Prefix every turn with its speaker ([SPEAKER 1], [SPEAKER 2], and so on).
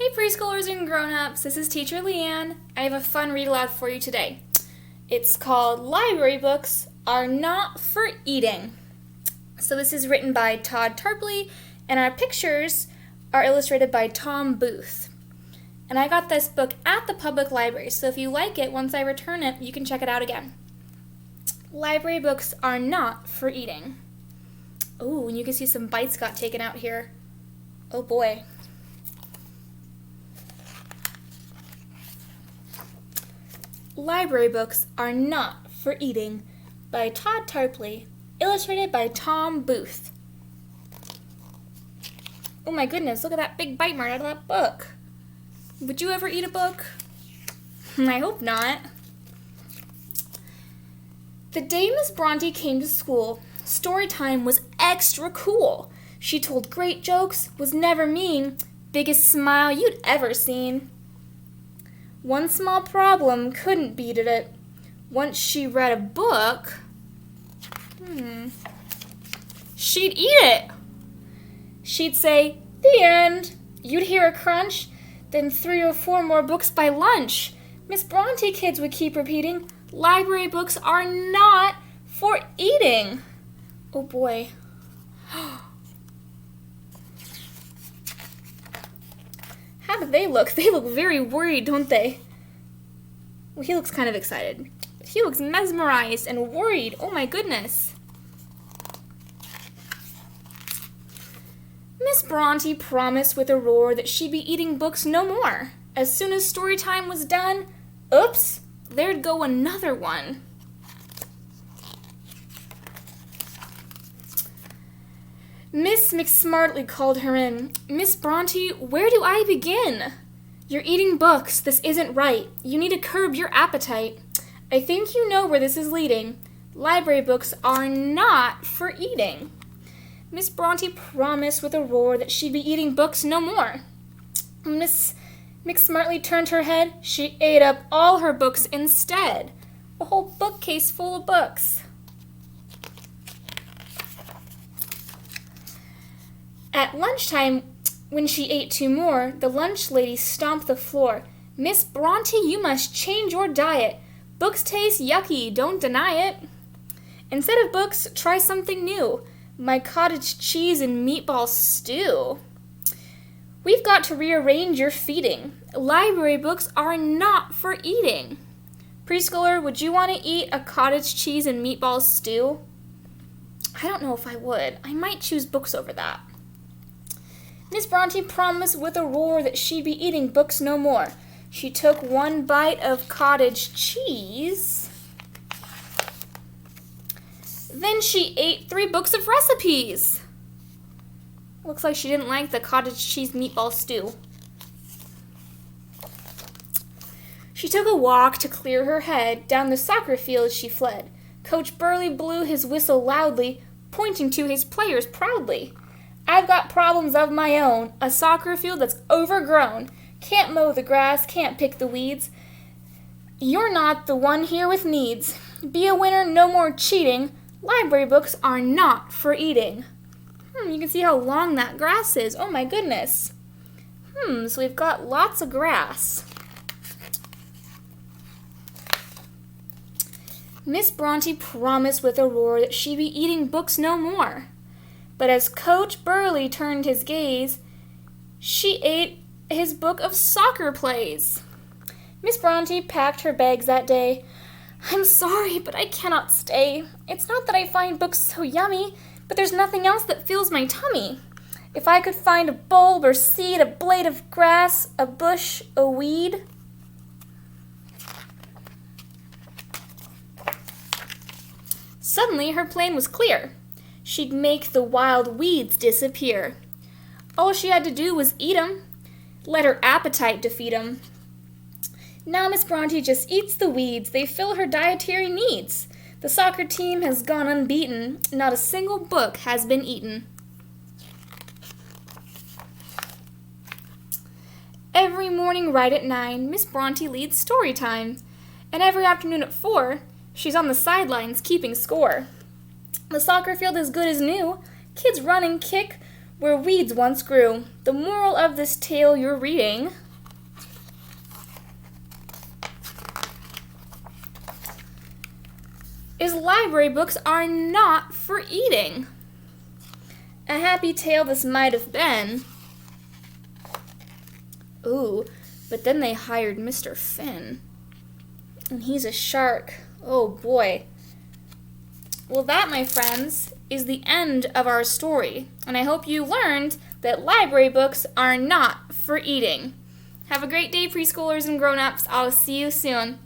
[SPEAKER 1] Hey preschoolers and grown-ups, this is teacher LeAnn. I have a fun read aloud for you today. It's called Library Books Are Not for Eating. So this is written by Todd Tarpley, and our pictures are illustrated by Tom Booth. And I got this book at the public library, so if you like it, once I return it, you can check it out again. Library books are not for eating. Ooh, and you can see some bites got taken out here. Oh boy. Library books are not for eating by Todd Tarpley, illustrated by Tom Booth. Oh my goodness, look at that big bite mark out of that book. Would you ever eat a book? I hope not. The day Miss Bronte came to school, story time was extra cool. She told great jokes, was never mean, biggest smile you'd ever seen. One small problem couldn't beat it. Once she read a book, she'd eat it. She'd say, "The end." You'd hear a crunch, then 3 or 4 more books by lunch. Miss Bronte kids would keep repeating, library books are not for eating. Oh boy. How do they look? They look very worried, don't they? Well, he looks kind of excited. He looks mesmerized and worried. Oh my goodness. Miss Bronte promised with a roar that she'd be eating books no more. As soon as story time was done, oops, there'd go another one. Miss McSmartly called her in. "Miss Bronte, where do I begin? You're eating books. This isn't right. You need to curb your appetite. I think you know where this is leading. Library books are not for eating." Miss Bronte promised with a roar that she'd be eating books no more. Miss McSmartly turned her head. She ate up all her books instead. A whole bookcase full of books. At lunchtime, when she ate 2 more, the lunch lady stomped the floor. "Miss Bronte, you must change your diet. Books taste yucky, don't deny it. Instead of books, try something new. My cottage cheese and meatball stew. We've got to rearrange your feeding. Library books are not for eating." Preschooler, would you want to eat a cottage cheese and meatball stew? I don't know if I would. I might choose books over that. Miss Bronte promised with a roar that she'd be eating books no more. She took 1 bite of cottage cheese. Then she ate 3 books of recipes. Looks like she didn't like the cottage cheese meatball stew. She took a walk to clear her head. Down the soccer field she fled. Coach Burley blew his whistle loudly, pointing to his players proudly. "I've got problems of my own, a soccer field that's overgrown. Can't mow the grass, can't pick the weeds. You're not the one here with needs. Be a winner, no more cheating. Library books are not for eating." You can see how long that grass is. Oh my goodness. So we've got lots of grass. Miss Bronte promised with a roar that she'd be eating books no more. But as Coach Burley turned his gaze, she ate his book of soccer plays. Miss Bronte packed her bags that day. "I'm sorry, but I cannot stay. It's not that I find books so yummy, but there's nothing else that fills my tummy. If I could find a bulb or seed, a blade of grass, a bush, a weed." Suddenly her plan was clear. She'd make the wild weeds disappear. All she had to do was eat 'em. Let her appetite defeat 'em. Now Miss Bronte just eats the weeds. They fill her dietary needs. The soccer team has gone unbeaten. Not a single book has been eaten. Every morning right at 9, Miss Bronte leads story time. And every afternoon at 4, she's on the sidelines keeping score. The soccer field is good as new. Kids run and kick where weeds once grew. The moral of this tale you're reading is library books are not for eating. A happy tale this might have been. Ooh, but then they hired Mr. Finn. And he's a shark. Oh boy. Well, that, my friends, is the end of our story. And I hope you learned that library books are not for eating. Have a great day, preschoolers and grown-ups. I'll see you soon.